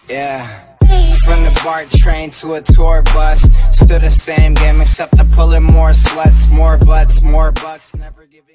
Yeah. From the BART train to a tour bus, still the same game except I'm pulling more sluts, more butts, more bucks, never giving.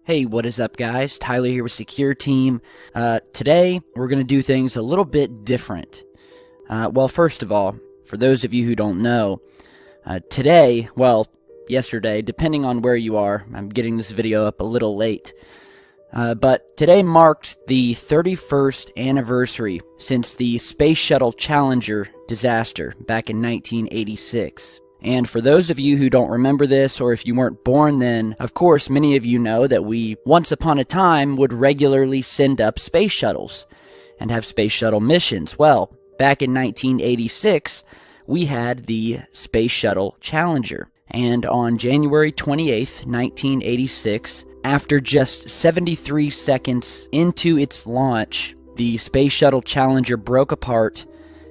Hey, what is up, guys? Tyler here with Secure Team. Today, we're going to do things a little bit different. Well, first of all, for those of you who don't know, today, well, yesterday, depending on where you are, I'm getting this video up a little late, but today marked the 31st anniversary since the Space Shuttle Challenger disaster back in 1986. And for those of you who don't remember this, or if you weren't born then, of course, many of you know that we, once upon a time, would regularly send up space shuttles and have space shuttle missions. Well, back in 1986, we had the Space Shuttle Challenger. And on January 28th, 1986, after just 73 seconds into its launch, the Space Shuttle Challenger broke apart,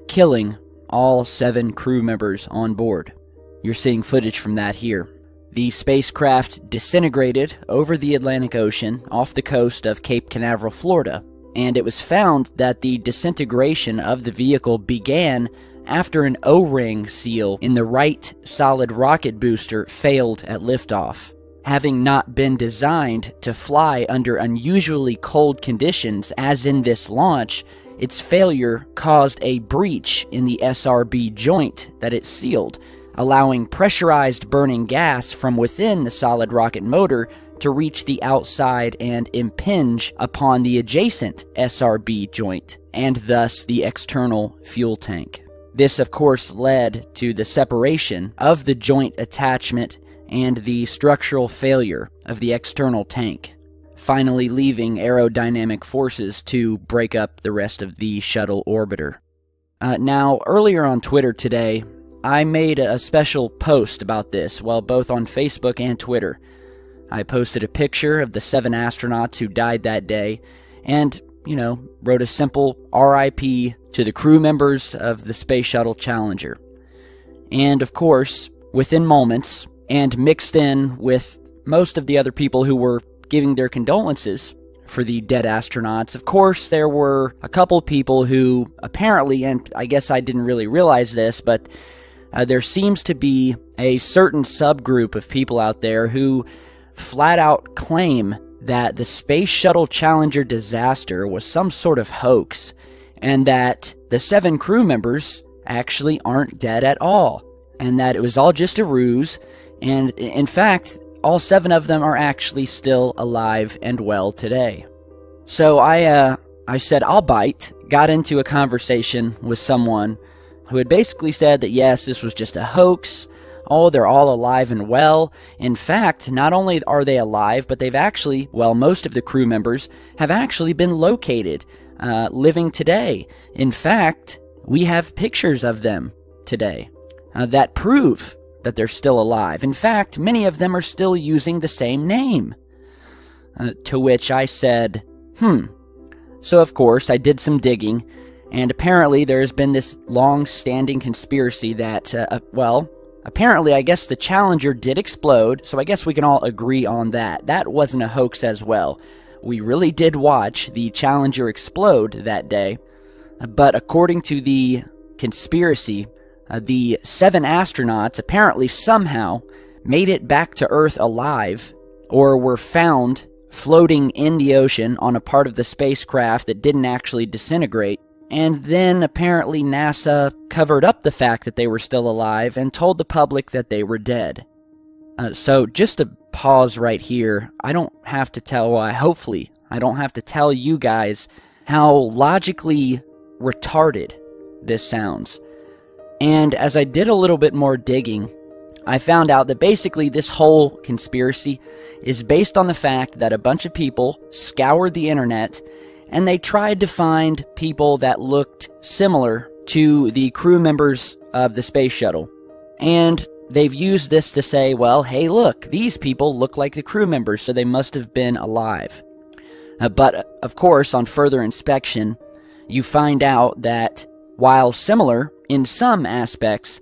killing all 7 crew members on board. You're seeing footage from that here. The spacecraft disintegrated over the Atlantic Ocean off the coast of Cape Canaveral, Florida, and it was found that the disintegration of the vehicle began after an O-ring seal in the right solid rocket booster failed at liftoff. Having not been designed to fly under unusually cold conditions as in this launch, its failure caused a breach in the SRB joint that it sealed, allowing pressurized burning gas from within the solid rocket motor to reach the outside and impinge upon the adjacent SRB joint, and thus the external fuel tank. This, of course, led to the separation of the joint attachment and the structural failure of the external tank, finally leaving aerodynamic forces to break up the rest of the shuttle orbiter. Now, earlier on Twitter today, I made a special post about this, well, both on Facebook and Twitter. I posted a picture of the 7 astronauts who died that day, and, wrote a simple RIP to the crew members of the Space Shuttle Challenger. And, of course, within moments, and mixed in with most of the other people who were giving their condolences for the dead astronauts, of course, there were a couple people who apparently, and I guess I didn't really realize this, but there seems to be a certain subgroup of people out there who flat out claim that the Space Shuttle Challenger disaster was some sort of hoax, and that the 7 crew members actually aren't dead at all, and that it was all just a ruse, and in fact, all 7 of them are actually still alive and well today. So I said, I'll bite, got into a conversation with someone who had basically said that yes, this was just a hoax. Oh, they're all alive and well. In fact, not only are they alive, but they've actually, well, most of the crew members have actually been located, living today. In fact, we have pictures of them today that prove that they're still alive. In fact, many of them are still using the same name. To which I said, So of course, I did some digging, and apparently there's been this long-standing conspiracy that, apparently I guess the Challenger did explode, so I guess we can all agree on that. That wasn't a hoax as well. We really did watch the Challenger explode that day, but according to the conspiracy, the 7 astronauts apparently somehow made it back to Earth alive, or were found floating in the ocean on a part of the spacecraft that didn't actually disintegrate. And then apparently NASA covered up the fact that they were still alive and told the public that they were dead. So just to pause right here, I don't have to tell, hopefully, I don't have to tell you guys how logically retarded this sounds. And as I did a little bit more digging, I found out that basically this whole conspiracy is based on the fact that a bunch of people scoured the internet and they tried to find people that looked similar to the crew members of the space shuttle. And they've used this to say, well, hey, look, these people look like the crew members, so they must have been alive. But, of course, on further inspection, you find out that while similar in some aspects,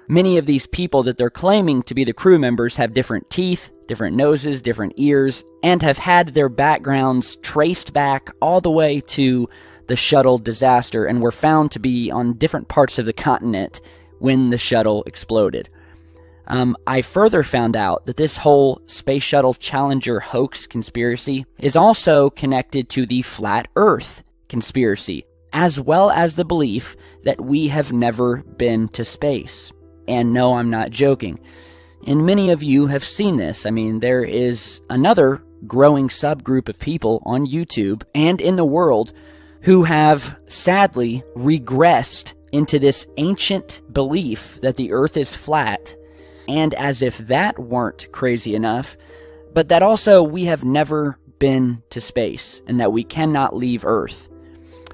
many of these people that they're claiming to be the crew members have different teeth, different noses, different ears, and have had their backgrounds traced back all the way to the shuttle disaster and were found to be on different parts of the continent when the shuttle exploded. I further found out that this whole Space Shuttle Challenger hoax conspiracy is also connected to the Flat Earth conspiracy, as well as the belief that we have never been to space. And no, I'm not joking. And many of you have seen this. I mean, there is another growing subgroup of people on YouTube and in the world who have sadly regressed into this ancient belief that the Earth is flat. And as if that weren't crazy enough, but that also we have never been to space and that we cannot leave Earth.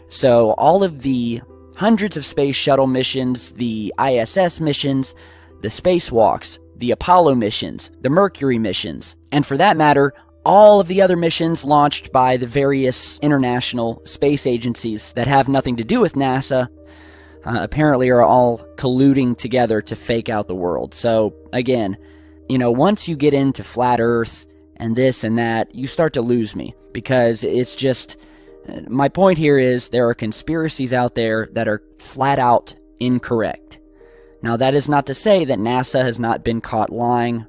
So all of the hundreds of space shuttle missions, the ISS missions, the spacewalks, the Apollo missions, the Mercury missions, and for that matter, all of the other missions launched by the various international space agencies that have nothing to do with NASA, apparently are all colluding together to fake out the world. So, again, once you get into flat Earth and this and that, you start to lose me. Because it's just, my point here is there are conspiracies out there that are flat out incorrect. Now, that is not to say that NASA has not been caught lying,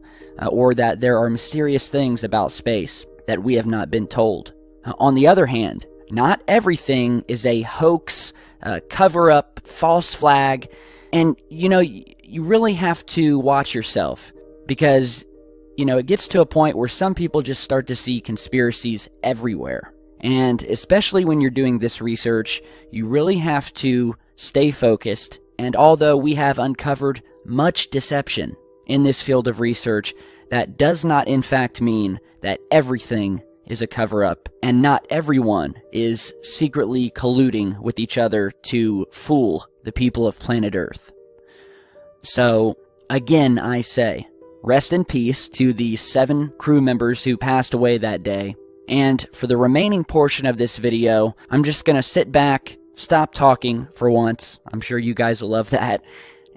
or that there are mysterious things about space that we have not been told. On the other hand, not everything is a hoax, cover-up, false flag, and, you really have to watch yourself, because, it gets to a point where some people just start to see conspiracies everywhere. And especially when you're doing this research, you really have to stay focused, and although we have uncovered much deception in this field of research, that does not in fact mean that everything is a cover-up, and not everyone is secretly colluding with each other to fool the people of planet Earth. So, again I say, rest in peace to the 7 crew members who passed away that day, and for the remaining portion of this video, I'm just gonna sit back, stop talking for once, I'm sure you guys will love that,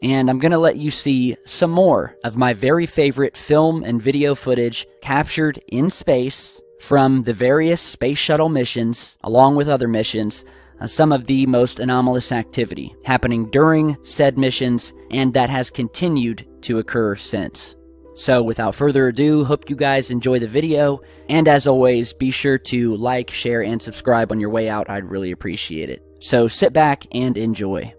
and I'm gonna let you see some more of my very favorite film and video footage captured in space from the various space shuttle missions, along with other missions, some of the most anomalous activity happening during said missions, and that has continued to occur since. So without further ado, hope you guys enjoy the video, and as always, be sure to like, share, and subscribe on your way out. I'd really appreciate it. So sit back and enjoy.